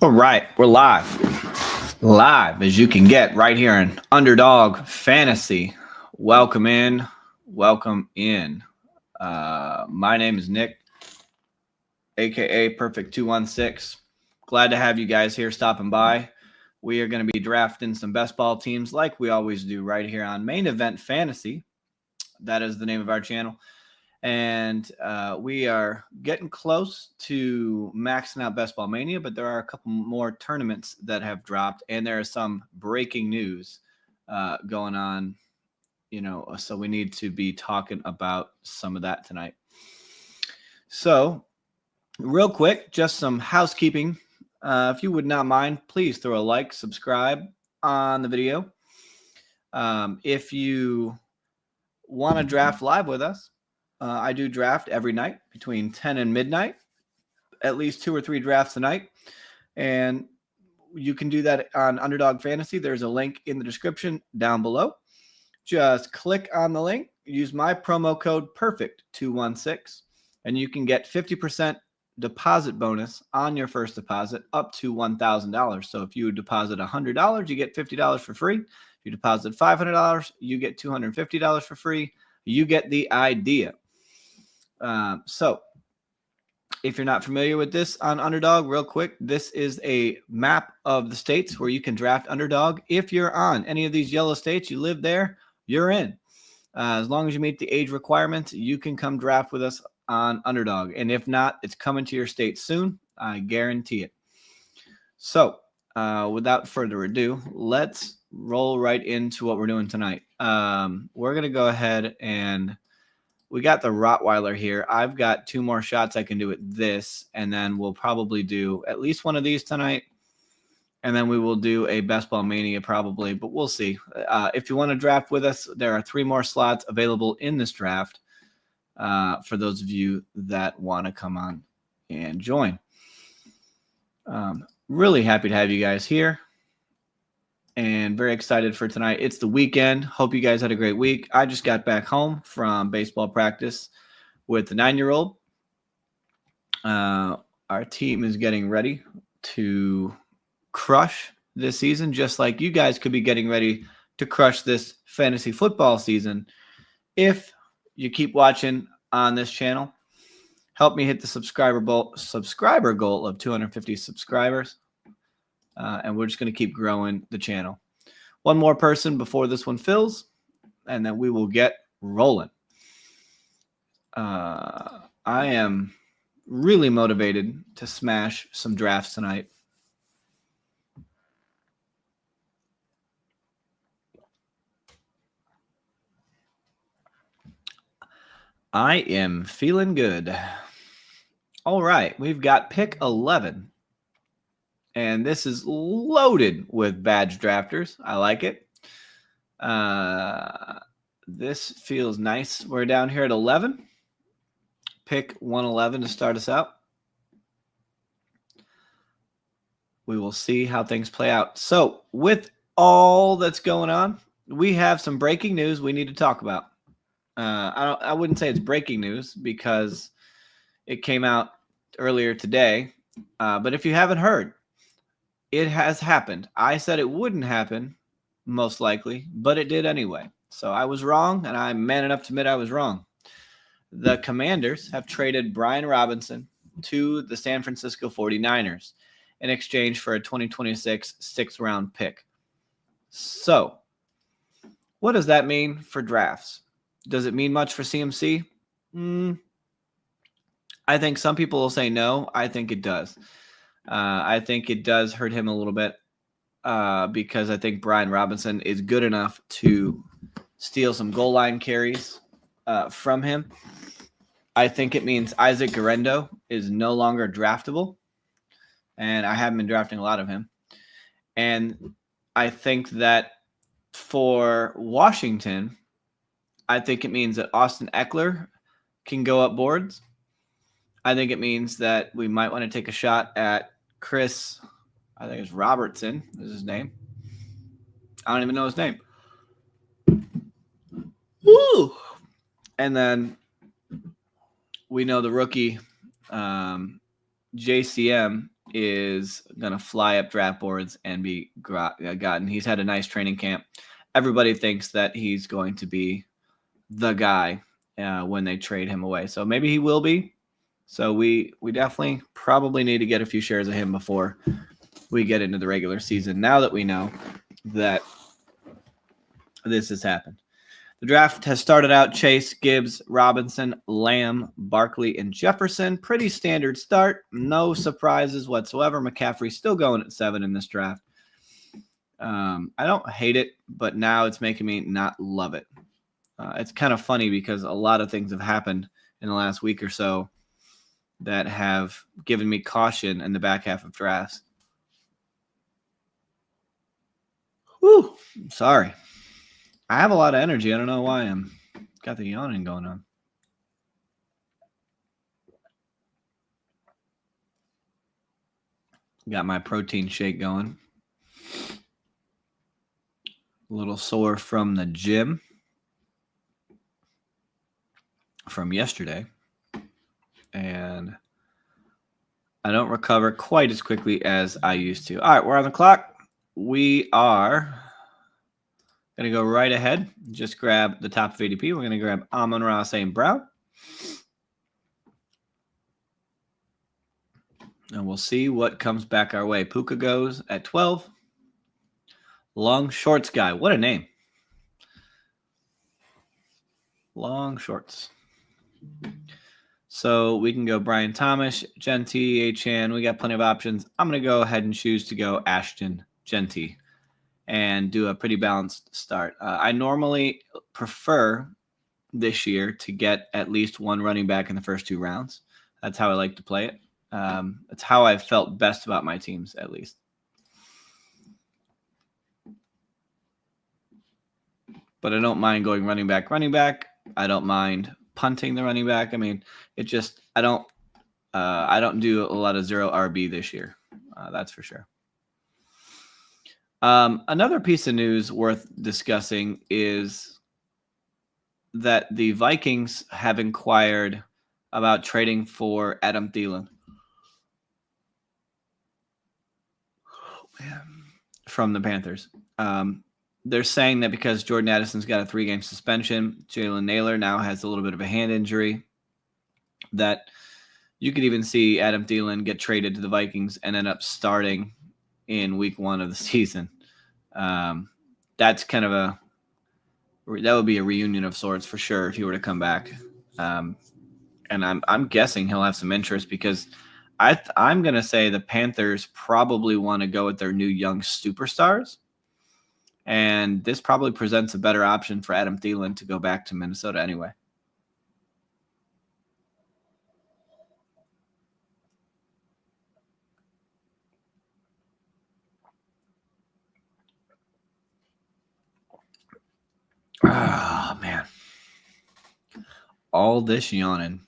All right, we're live as you can get right here in Underdog Fantasy. Welcome in, welcome in. My name is Nick, aka Perfect 216. Glad to have you guys here stopping by. We are going to be drafting some best ball teams like we always do right here on Main Event Fantasy. That is the name of our channel. And we are getting close to maxing out Best Ball Mania, but there are a couple more tournaments that have dropped, and there is some breaking news going on, so we need to be talking about some of that tonight. So, real quick, just some housekeeping. If you would not mind, please throw a like, subscribe on the video. If you want to draft live with us, I do draft every night between 10 and midnight, at least 2 or 3 drafts a night. And you can do that on Underdog Fantasy. There's a link in the description down below. Just click on the link, use my promo code PERFECT216, and you can get 50% deposit bonus on your first deposit up to $1,000. So if you deposit $100, you get $50 for free. If you deposit $500, you get $250 for free. You get the idea. So if you're not familiar with this on Underdog, real quick, this is a map of the states where you can draft Underdog. If you're on any of these yellow states, you live there, you're in. As long as you meet the age requirements, you can come draft with us on Underdog. And if not, it's coming to your state soon. I guarantee it. So without further ado, let's roll right into what we're doing tonight. We're going to go ahead and we got the Rottweiler here. I've got 2 more shots I can do with this, and then we'll probably do at least one of these tonight, and then we will do a Best Ball Mania probably, but we'll see. If you want to draft with us, there are 3 more slots available in this draft for those of you that want to come on and join. Really happy to have you guys here. And very excited for tonight. It's the weekend. Hope you guys had a great week. I just got back home from baseball practice with the 9-year-old. Our team is getting ready to crush this season, just like you guys could be getting ready to crush this fantasy football season if you keep watching on this channel. Help me hit the subscriber goal of 250 subscribers. And we're just going to keep growing the channel. One more person before this one fills, and then we will get rolling. I am really motivated to smash some drafts tonight. I am feeling good. All right, we've got pick 11. And this is loaded with badge drafters. I like it. This feels nice. We're down here at 11. Pick 111 to start us out. We will see how things play out. So with all that's going on, we have some breaking news we need to talk about. I wouldn't say it's breaking news because it came out earlier today. But if you haven't heard, it has happened. I said it wouldn't happen, most likely, but it did anyway. So I was wrong, and I'm man enough to admit I was wrong. The Commanders have traded Brian Robinson to the San Francisco 49ers in exchange for a 2026 6th-round pick. So what does that mean for drafts? Does it mean much for CMC? I think some people will say no. I think it does. I think it does hurt him a little bit because I think Brian Robinson is good enough to steal some goal line carries from him. I think it means Isaac Guerrero is no longer draftable, and I haven't been drafting a lot of him. And I think that for Washington, I think it means that Austin Eckler can go up boards. I think it means that we might want to take a shot at Chris, I think it's Robertson is his name. I don't even know his name. Woo! And then we know the rookie JCM is going to fly up draft boards and be gotten. He's had a nice training camp. Everybody thinks that he's going to be the guy when they trade him away. So maybe he will be. So we definitely probably need to get a few shares of him before we get into the regular season, now that we know that this has happened. The draft has started out Chase, Gibbs, Robinson, Lamb, Barkley, and Jefferson. Pretty standard start. No surprises whatsoever. McCaffrey still going at 7 in this draft. I don't hate it, but now it's making me not love it. It's kind of funny because a lot of things have happened in the last week or so that have given me caution in the back half of drafts. Whew, sorry. I have a lot of energy. I don't know why I'm got the yawning going on. Got my protein shake going. A little sore from the gym from yesterday. And I don't recover quite as quickly as I used to. All right, we're on the clock. We are going to go right ahead. Just grab the top of ADP. We're going to grab Amon-Ra St. Brown. And we'll see what comes back our way. Puka goes at 12. Long Shorts guy. What a name. Long Shorts. So we can go Brian Thomas, Genty, Achane. We got plenty of options. I'm going to go ahead and choose to go Ashton, Genty, and do a pretty balanced start. I normally prefer this year to get at least one running back in the first 2 rounds. That's how I like to play it. It's how I've felt best about my teams, at least. But I don't mind going running back. I don't mind punting the running back. I mean, it just I don't do a lot of 0 RB this year. That's for sure. Another piece of news worth discussing is that the Vikings have inquired about trading for Adam Thielen from the Panthers. They're saying that because Jordan Addison's got a 3-game suspension, Jalen Naylor now has a little bit of a hand injury, that you could even see Adam Thielen get traded to the Vikings and end up starting in week 1 of the season. That's kind of that would be a reunion of sorts for sure if he were to come back. And I'm guessing he'll have some interest because I'm going to say the Panthers probably want to go with their new young superstars. And this probably presents a better option for Adam Thielen to go back to Minnesota anyway. Oh, man. All this yawning.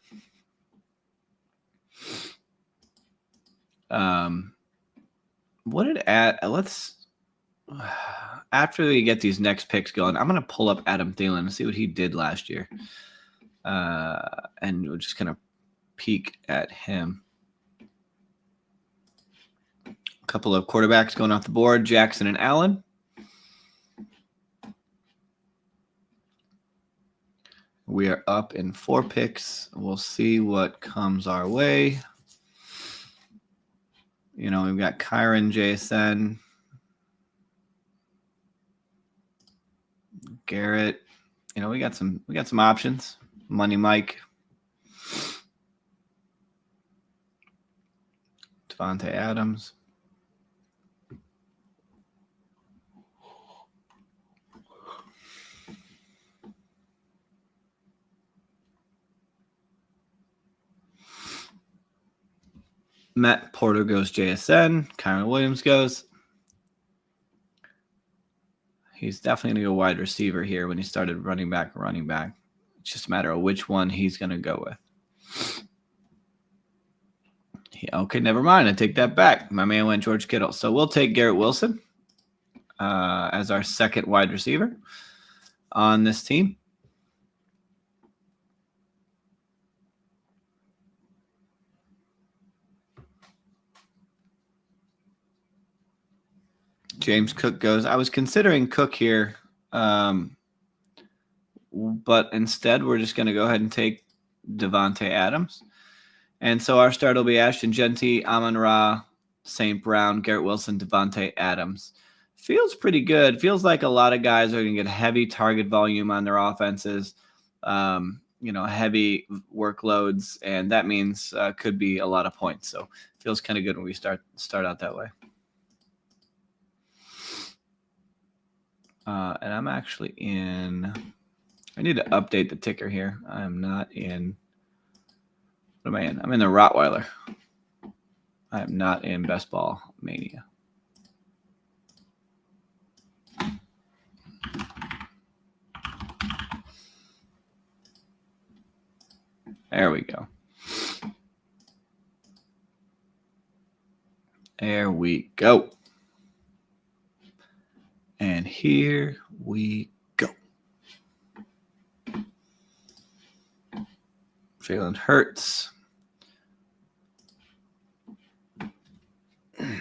What did let's after we get these next picks going, I'm going to pull up Adam Thielen and see what he did last year. And we'll just kind of peek at him. A couple of quarterbacks going off the board, Jackson and Allen. We are up in 4 picks. We'll see what comes our way. You know, we've got Kyron, JSN, Garrett. You know, we got some options. Money Mike, Devontae Adams. Matt Porter goes JSN. Kyron Williams goes. He's definitely going to go wide receiver here when he started running back. It's just a matter of which one he's going to go with. Okay, never mind. I take that back. My man went George Kittle. So we'll take Garrett Wilson as our second wide receiver on this team. James Cook goes. I was considering Cook here, but instead we're just going to go ahead and take Davante Adams. And so our start will be Ashton Genty, Amon-Ra, St. Brown, Garrett Wilson, Davante Adams. Feels pretty good. Feels like a lot of guys are going to get heavy target volume on their offenses, heavy workloads, and that means could be a lot of points. So feels kind of good when we start out that way. And I'm actually in. I need to update the ticker here. I am not in. What am I in? I'm in the Rottweiler. I am not in Best Ball Mania. There we go. There we go. And here we go. Jalen Hurts. Kind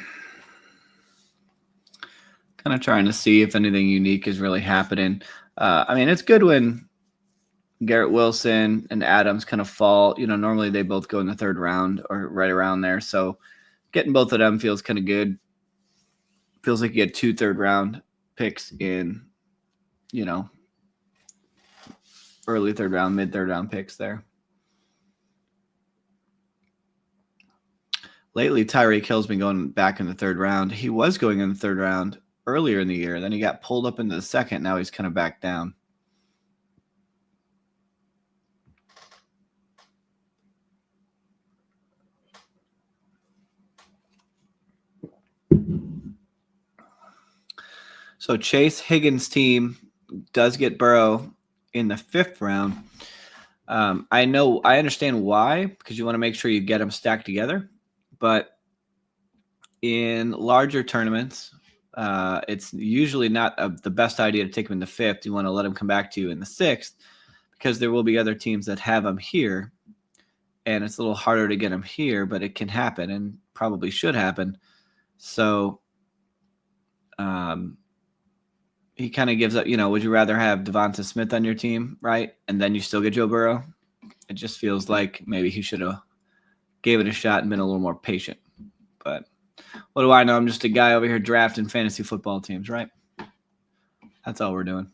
of trying to see if anything unique is really happening. It's good when Garrett Wilson and Adams kind of fall. Normally they both go in the third round or right around there. So getting both of them feels kind of good. Feels like you get 2 third-round picks in, early third round, mid third round picks there. Lately, Tyreek Hill's been going back in the third round. He was going in the third round earlier in the year. Then he got pulled up into the second. Now he's kind of back down. So Chase Higgins' team does get Burrow in the 5th round. I understand why, because you want to make sure you get them stacked together. But in larger tournaments, it's usually not the best idea to take them in the 5th. You want to let them come back to you in the 6th, because there will be other teams that have them here, and it's a little harder to get them here, but it can happen and probably should happen. So he kind of gives up, would you rather have Devonta Smith on your team, right? And then you still get Joe Burrow? It just feels like maybe he should have gave it a shot and been a little more patient. But what do I know? I'm just a guy over here drafting fantasy football teams, right? That's all we're doing.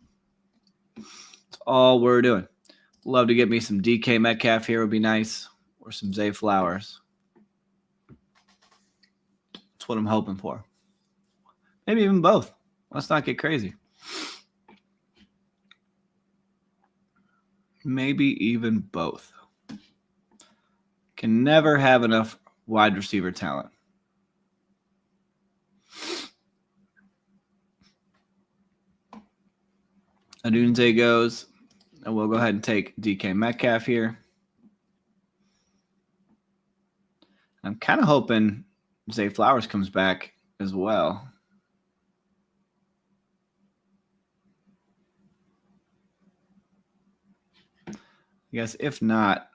That's all we're doing. Love to get me some DK Metcalf here would be nice, or some Zay Flowers. That's what I'm hoping for. Maybe even both. Let's not get crazy. Maybe even both. Can never have enough wide receiver talent. Adunze goes, and we'll go ahead and take DK Metcalf here. I'm kind of hoping Zay Flowers comes back as well. I guess if not,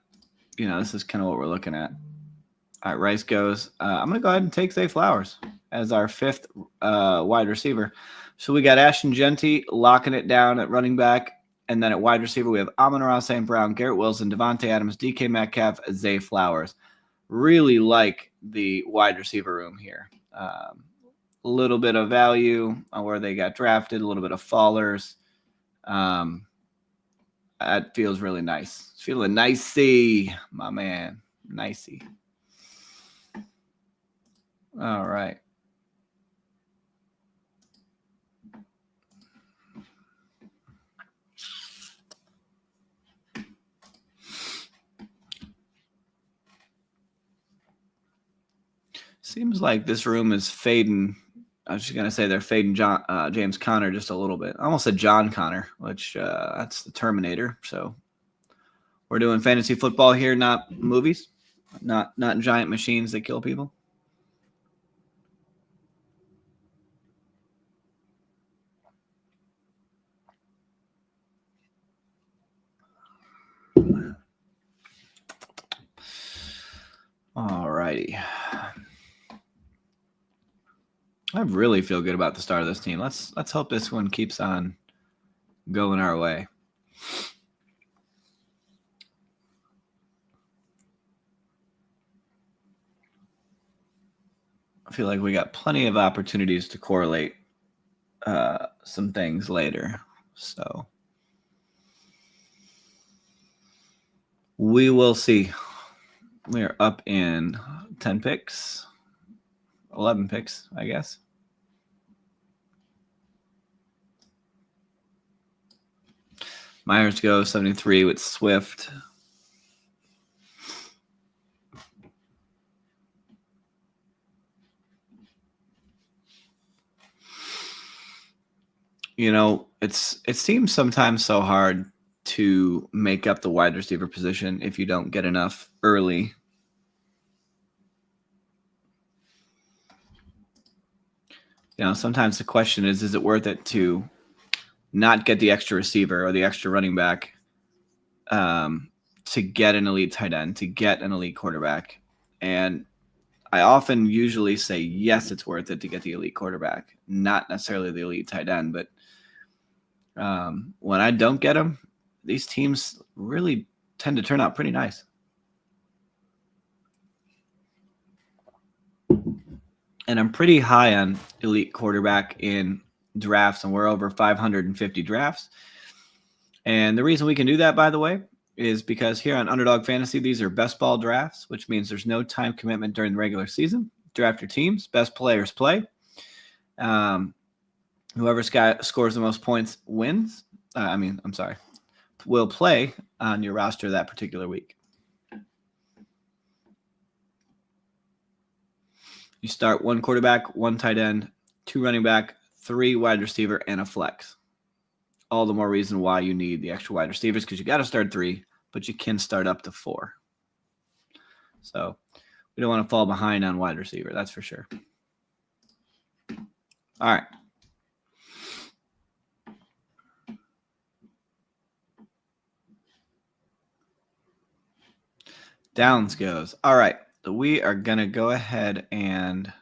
this is kind of what we're looking at. All right, Rice goes. I'm going to go ahead and take Zay Flowers as our 5th wide receiver. So we got Ashton Genty locking it down at running back. And then at wide receiver, we have Amon-Ra St. Brown, Garrett Wilson, Davante Adams, DK Metcalf, Zay Flowers. Really like the wide receiver room here. A little bit of value on where they got drafted, a little bit of fallers. That feels really nice. It's feeling nicey, my man. Nicey. All right. Seems like this room is fading. I was just going to say they're fading James Conner just a little bit. I almost said John Connor, which that's the Terminator. So we're doing fantasy football here, not movies, not giant machines that kill people. All righty. I really feel good about the start of this team. Let's hope this one keeps on going our way. I feel like we got plenty of opportunities to correlate some things later. So we will see. We are up in 10 picks, 11 picks, I guess. Myers goes 73 with Swift. You know, it seems sometimes so hard to make up the wide receiver position if you don't get enough early. You know, sometimes the question is it worth it to not get the extra receiver or the extra running back to get an elite tight end, to get an elite quarterback? And I often usually say, yes, it's worth it to get the elite quarterback, not necessarily the elite tight end. But when I don't get them, these teams really tend to turn out pretty nice. And I'm pretty high on elite quarterback in drafts, and we're over 550 drafts. And the reason we can do that, by the way, is because here on Underdog Fantasy, these are best ball drafts, which means there's no time commitment during the regular season. Draft your teams, best players play. Whoever scores the most points wins. Will play on your roster that particular week. You start one quarterback, one tight end, two running back, three wide receiver, and a flex. All the more reason why you need the extra wide receivers, because you got to start three, but you can start up to four. So we don't want to fall behind on wide receiver, that's for sure. All right. Downs goes. All right. So we are going to go ahead and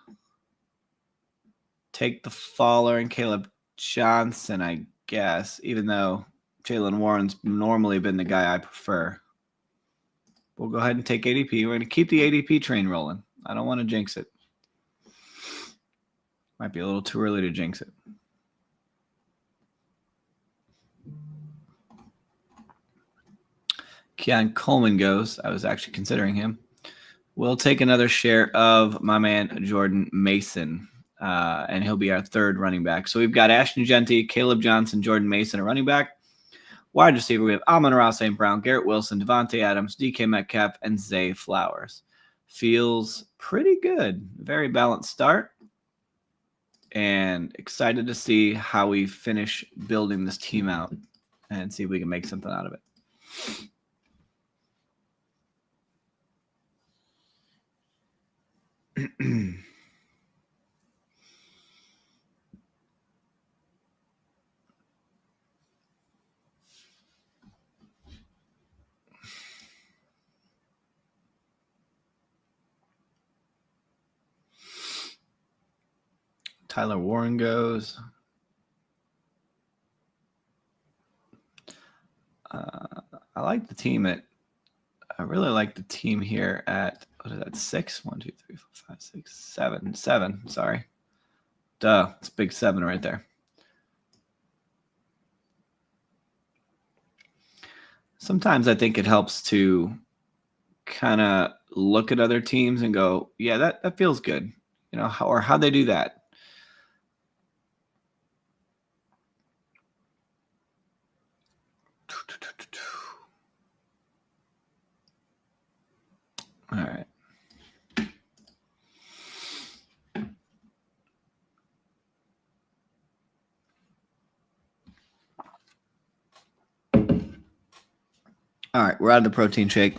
take the faller and Caleb Johnson, I guess, even though Jaylen Warren's normally been the guy I prefer. We'll go ahead and take ADP. We're going to keep the ADP train rolling. I don't want to jinx it. Might be a little too early to jinx it. Keon Coleman goes. I was actually considering him. We'll take another share of my man Jordan Mason, and he'll be our third running back. So we've got Ashton Genty, Caleb Johnson, Jordan Mason, a running back. Wide receiver, we have Amon-Ra St. Brown, Garrett Wilson, Devontae Adams, DK Metcalf, and Zay Flowers. Feels pretty good. Very balanced start. And excited to see how we finish building this team out and see if we can make something out of it. Tyler Warren goes. I like the team I really like the team here at, what is that, 6? 1, 2, 3, 4, 5, 6, 7. 7, sorry. Duh, it's a big 7 right there. Sometimes I think it helps to kind of look at other teams and go, yeah, that feels good. You know, how they do that. All right. All right, we're out of the protein shake.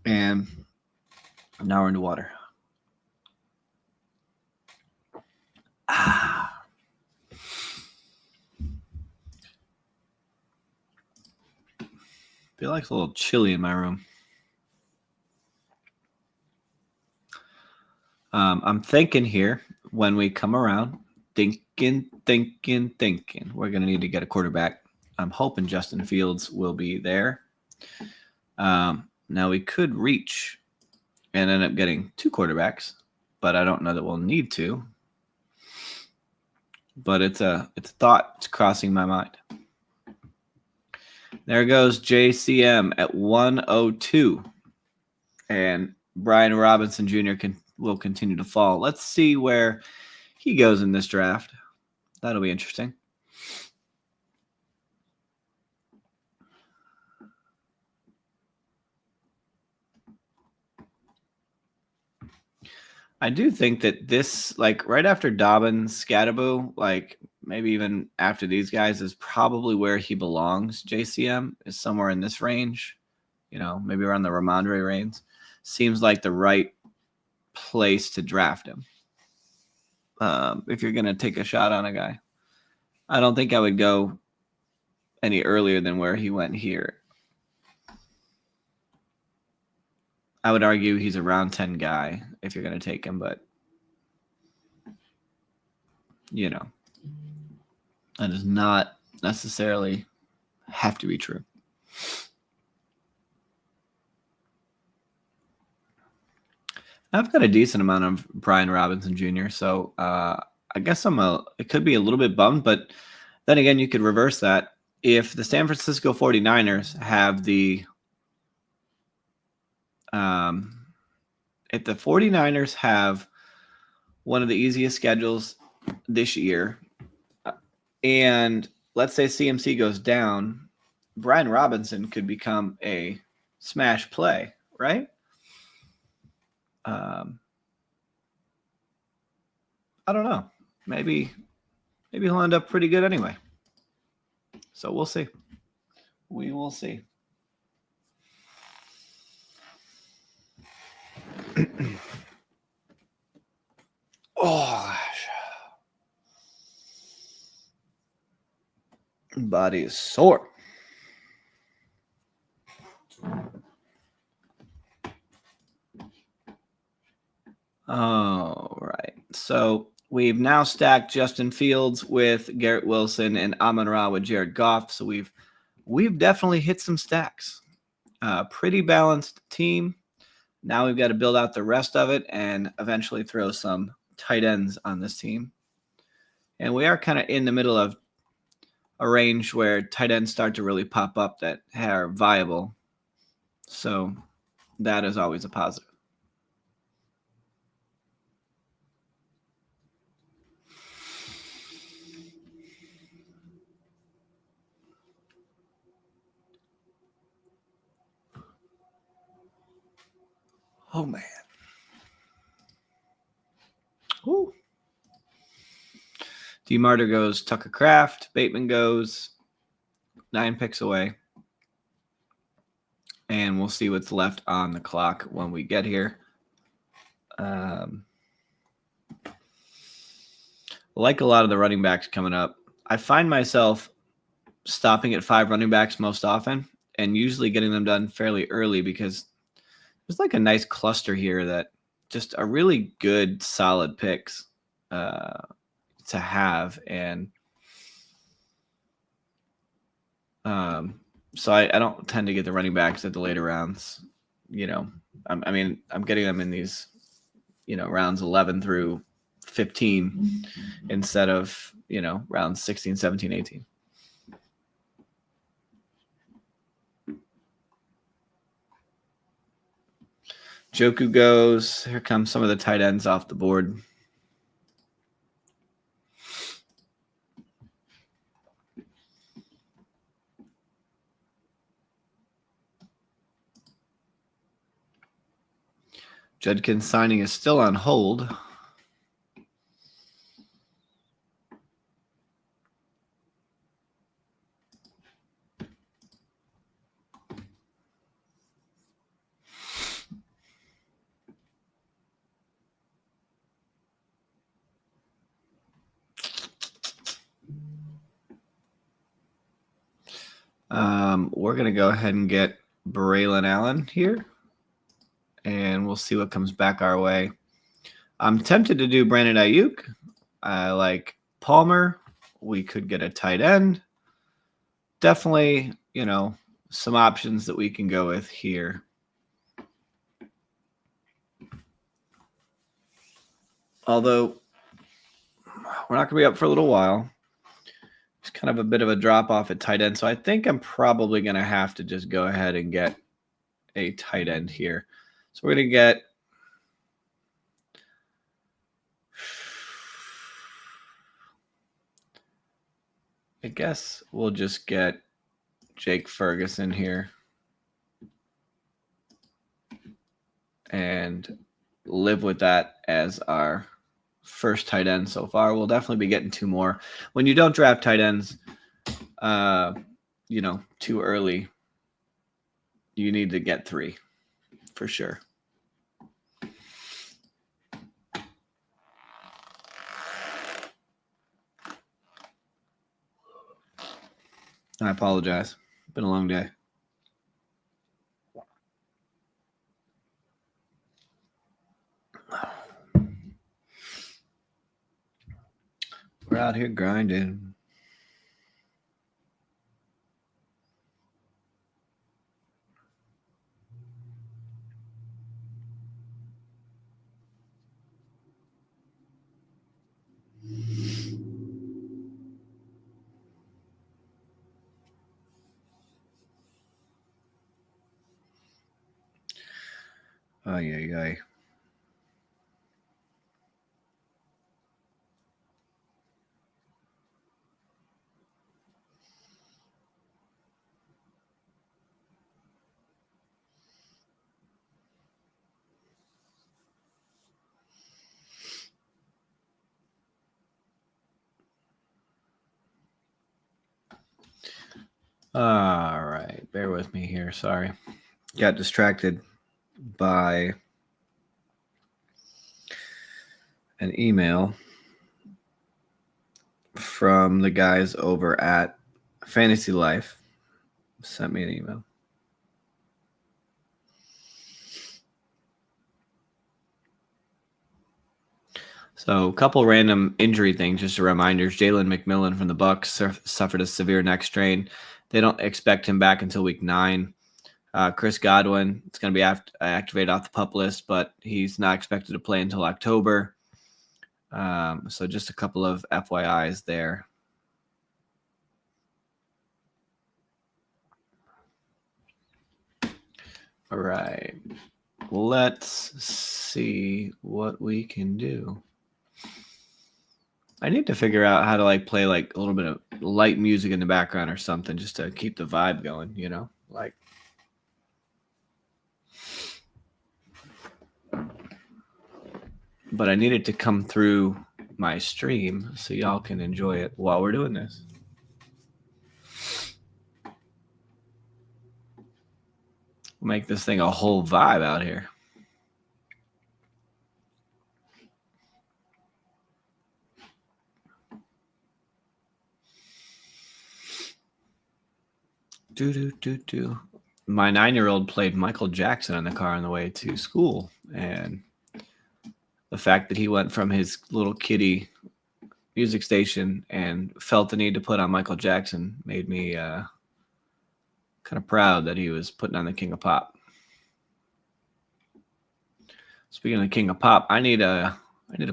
And now we're into water. Feel like it's a little chilly in my room. I'm thinking here when we come around, thinking, we're going to need to get a quarterback. I'm hoping Justin Fields will be there. Now we could reach and end up getting 2 quarterbacks, but I don't know that we'll need to. But it's a thought. It's crossing my mind. There goes JCM at 102, and Brian Robinson Jr. will continue to fall. Let's see where he goes in this draft. That'll be interesting. I do think that this, like right after Dobbins, Scadaboo, like maybe even after these guys, is probably where he belongs. JCM is somewhere in this range, maybe around the Ramondre range. Seems like the right place to draft him. If you're going to take a shot on a guy, I don't think I would go any earlier than where he went here. I would argue he's a round 10 guy if you're going to take him, but that does not necessarily have to be true. I've got a decent amount of Brian Robinson Jr., so I guess it could be a little bit bummed, but then again, you could reverse that. If the San Francisco 49ers have if the 49ers have one of the easiest schedules this year, and let's say CMC goes down, Brian Robinson could become a smash play, right? I don't know. Maybe he'll end up pretty good anyway. So we'll see. We will see. Oh, body is sore. All right. So we've now stacked Justin Fields with Garrett Wilson and Amon-Ra with Jared Goff. So we've definitely hit some stacks. Pretty balanced team. Now we've got to build out the rest of it and eventually throw some tight ends on this team. And we are kind of in the middle of a range where tight ends start to really pop up that are viable. So that is always a positive. Oh, man. Ooh. DeMarter goes Tucker Kraft. Bateman goes 9 picks away. And we'll see what's left on the clock when we get here. Like a lot of the running backs coming up, I find myself stopping at 5 running backs most often and usually getting them done fairly early because there's like a nice cluster here that just are really good, solid picks to have. And so I don't tend to get the running backs at the later rounds. I'm getting them in these, rounds 11 through 15 instead of, rounds 16, 17, 18. Joku goes. Here comes some of the tight ends off the board. Judkins signing is still on hold. We're going to go ahead and get Braylon Allen here, and we'll see what comes back our way. I'm tempted to do Brandon Ayuk. I like Palmer. We could get a tight end. Definitely, some options that we can go with here. Although we're not going to be up for a little while. It's kind of a bit of a drop off at tight end. So I think I'm probably going to have to just go ahead and get a tight end here. So we're going to get I guess we'll just get Jake Ferguson here and live with that as our first tight end so far. We'll definitely be getting 2 more. When you don't draft tight ends, too early, you need to get 3 for sure. I apologize. It's been a long day. We're out here grinding. Ay, ay, ay. All right. Bear with me here. Sorry. Got distracted by an email from the guys over at Fantasy Life. Sent me an email. So a couple random injury things, just a reminder. Jalen McMillan from the Bucks suffered a severe neck strain. They don't expect him back until week 9. Chris Godwin, it's going to be activated off the PUP list, but he's not expected to play until October. So just a couple of FYIs there. All right. Let's see what we can do. I need to figure out how to play a little bit of light music in the background or something just to keep the vibe going, But I need it to come through my stream so y'all can enjoy it while we're doing this. Make this thing a whole vibe out here. My 9-year-old played Michael Jackson in the car on the way to school, and the fact that he went from his little kiddie music station and felt the need to put on Michael Jackson made me kind of proud that he was putting on the King of Pop. Speaking of the King of Pop, I need a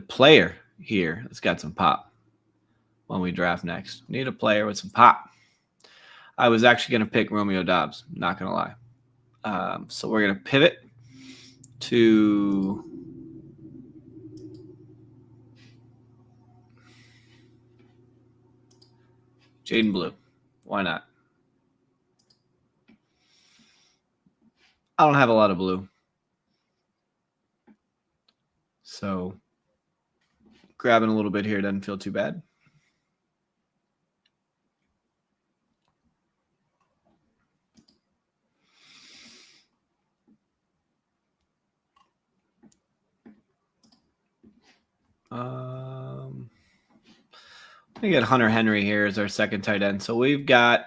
player here that's got some pop when we draft next. We need a player with some pop. I was actually going to pick Romeo Doubs, not going to lie. So we're going to pivot to Jaden Blue. Why not? I don't have a lot of blue. So grabbing a little bit here doesn't feel too bad. We get Hunter Henry here as our second tight end. So we've got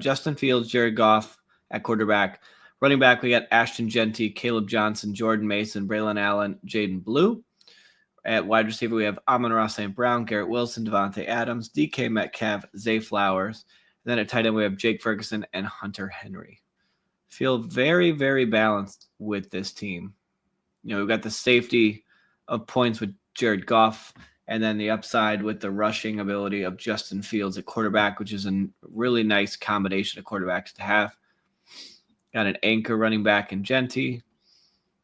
Justin Fields, Jared Goff at quarterback. Running back, we got Ashton Genty, Caleb Johnson, Jordan Mason, Braylon Allen, Jaden Blue. At wide receiver, we have Amon-Ra St. Brown, Garrett Wilson, Devontae Adams, DK Metcalf, Zay Flowers. And then at tight end, we have Jake Ferguson and Hunter Henry. Feel very, very balanced with this team. We've got the safety of points with Jared Goff, and then the upside with the rushing ability of Justin Fields at quarterback, which is a really nice combination of quarterbacks to have. Got an anchor running back in Genty.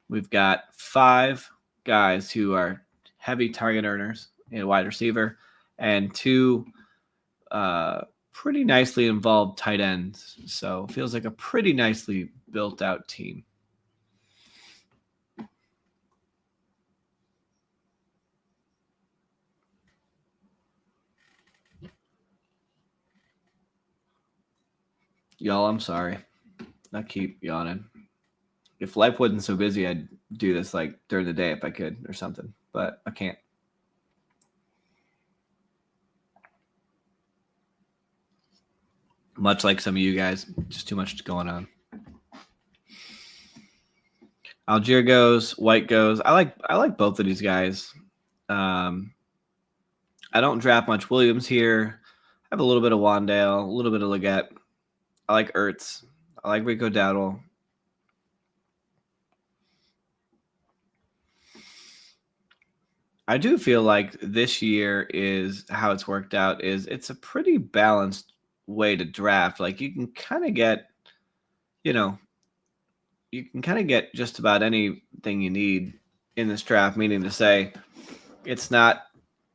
We've got 5 guys who are heavy target earners in wide receiver, and 2 pretty nicely involved tight ends. So it feels like a pretty nicely built out team. Y'all, I'm sorry. I keep yawning. If life wasn't so busy, I'd do this like during the day if I could or something, but I can't. Much like some of you guys, just too much going on. Algier goes, White goes. I like both of these guys. I don't draft much Williams here. I have a little bit of Wandale, a little bit of Leggett. I like Ertz. I like Rico Dowdle. I do feel like this year is how it's worked out is it's a pretty balanced way to draft. Like you can kind of get, just about anything you need in this draft, meaning to say it's not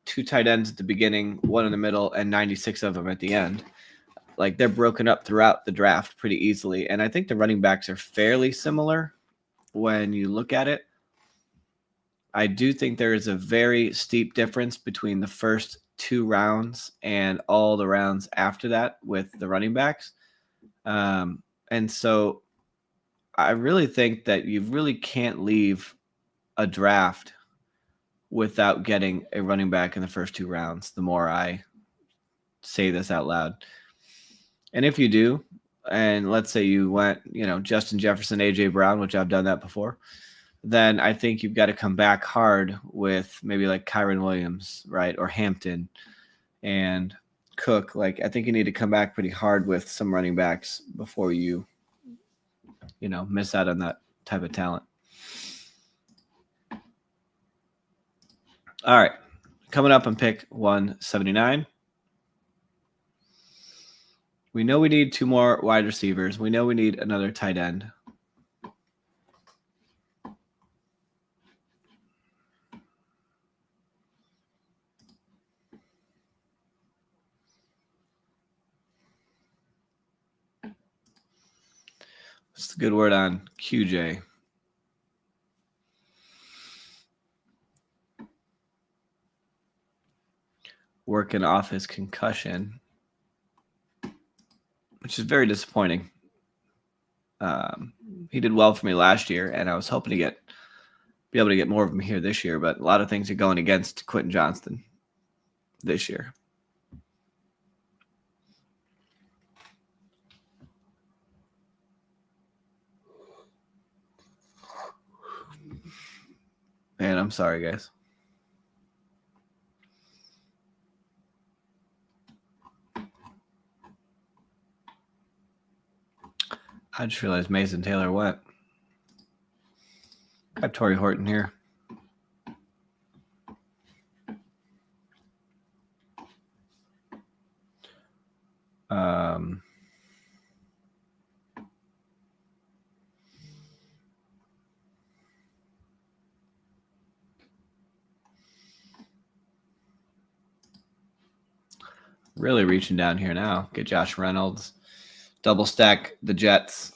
2 tight ends at the beginning, 1 in the middle, and 96 of them at the end. Like they're broken up throughout the draft pretty easily. And I think the running backs are fairly similar when you look at it. I do think there is a very steep difference between the first 2 rounds and all the rounds after that with the running backs. And so I really think that you really can't leave a draft without getting a running back in the first 2 rounds, the more I say this out loud. And if you do, and let's say you went, Justin Jefferson, A.J. Brown, which I've done that before, then I think you've got to come back hard with maybe like Kyren Williams, right? Or Hampton and Cook. Like I think you need to come back pretty hard with some running backs before you miss out on that type of talent. All right. Coming up on pick 179. We know we need 2 more wide receivers. We know we need another tight end. What's the good word on QJ? Working off his concussion, which is very disappointing. He did well for me last year, and I was hoping to be able to get more of him here this year, but a lot of things are going against Quentin Johnston this year. Man, I'm sorry, guys. I just realized Mason Taylor went. I have Torrey Horton here. Really reaching down here now. Get Josh Reynolds. Double stack the Jets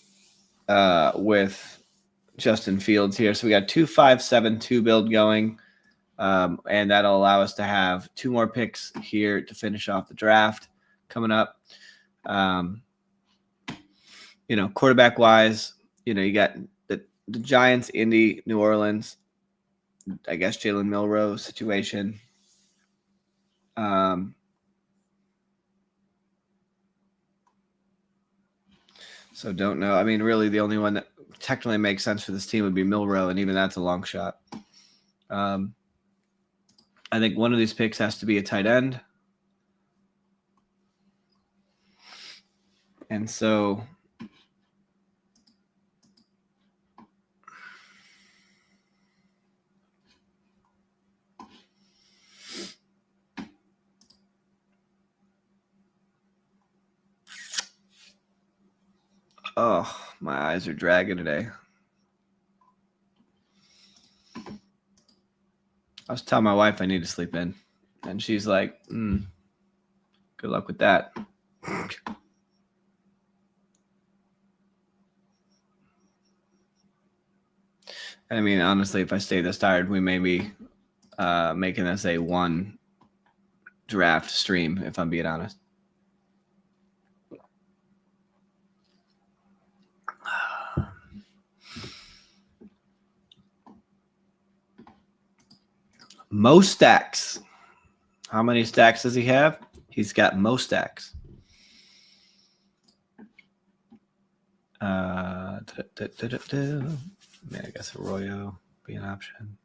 with Justin Fields here. So we got 2-5-7-2 build going. And that'll allow us to have 2 more picks here to finish off the draft coming up. Quarterback wise, you got the Giants, Indy, New Orleans, I guess Jalen Milroe situation. So don't know. I mean, really the only one that technically makes sense for this team would be Milroe, and even that's a long shot. I think one of these picks has to be a tight end. And so oh, my eyes are dragging today. I was telling my wife I need to sleep in, and she's like, good luck with that. I mean, honestly, if I stay this tired, we may be making this a one draft stream, if I'm being honest. Mo stacks. How many stacks does he have? He's got Mo stacks. Man, I guess Arroyo be an option.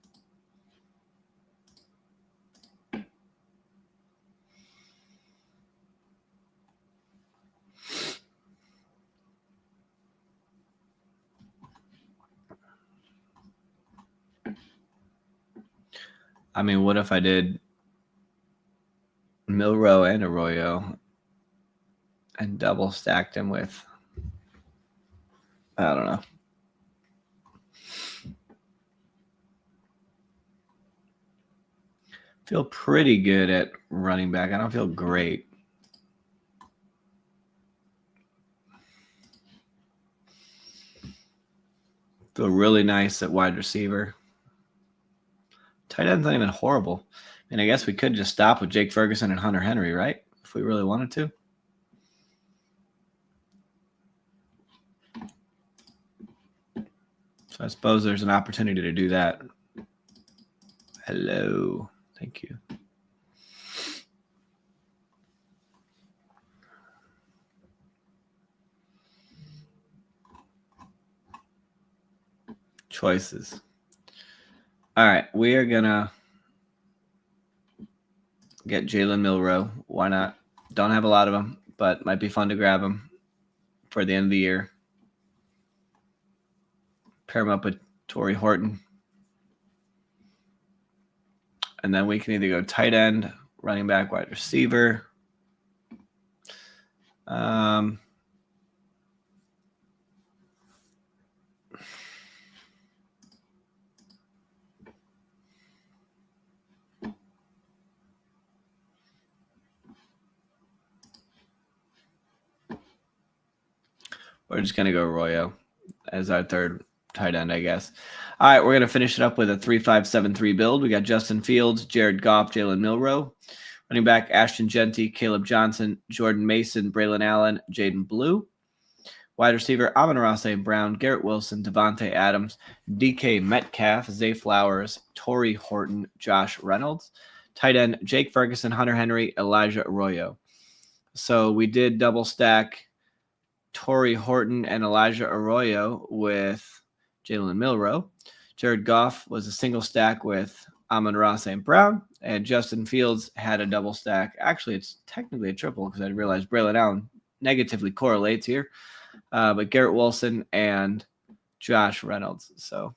I mean, what if I did Milrow and Arroyo and double stacked him with, I don't know. Feel pretty good at running back. I don't feel great. Feel really nice at wide receiver. Tight end's not even horrible. And I guess we could just stop with Jake Ferguson and Hunter Henry, right? If we really wanted to. So I suppose there's an opportunity to do that. Hello. Thank you. Choices. All right. We are going to get Jalen Milrow. Why not? Don't have a lot of them, but might be fun to grab them for the end of the year. Pair him up with Torrey Horton. And then we can either go tight end, running back, wide receiver. We're just going to go Arroyo as our third tight end, I guess. All right, we're going to finish it up with a 3-5-7-3 build. We got Justin Fields, Jared Goff, Jalen Milrow. Running back, Ashton Genty, Caleb Johnson, Jordan Mason, Braylon Allen, Jaden Blue. Wide receiver, Amon-Ra St. Brown, Garrett Wilson, Devontae Adams, DK Metcalf, Zay Flowers, Torrey Horton, Josh Reynolds. Tight end, Jake Ferguson, Hunter Henry, Elijah Arroyo. So we did double stack Torrey Horton and Elijah Arroyo with Jalen Milrow. Jared Goff was a single stack with Amon-Ra St. Brown, and Justin Fields had a double stack. Actually, it's technically a triple because I realized Braylon Allen negatively correlates here. But Garrett Wilson and Josh Reynolds. So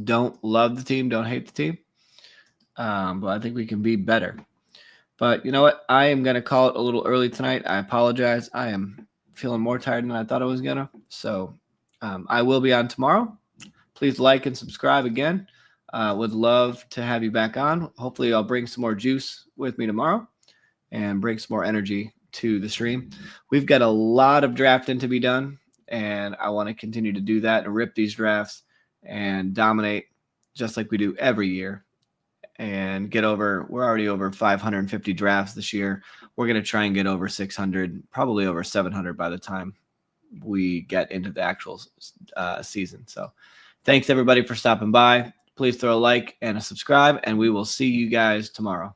don't love the team, don't hate the team. But I think we can be better. But you know what? I am going to call it a little early tonight. I apologize. I am feeling more tired than I thought I was going to. So I will be on tomorrow. Please like and subscribe again. Would love to have you back on. Hopefully I'll bring some more juice with me tomorrow and bring some more energy to the stream. We've got a lot of drafting to be done, and I want to continue to do that and rip these drafts and dominate just like we do every year. And we're already over 550 drafts this year. We're going to try and get over 600, probably over 700 by the time we get into the actual season. So thanks everybody for stopping by. Please throw a like and a subscribe, and we will see you guys tomorrow.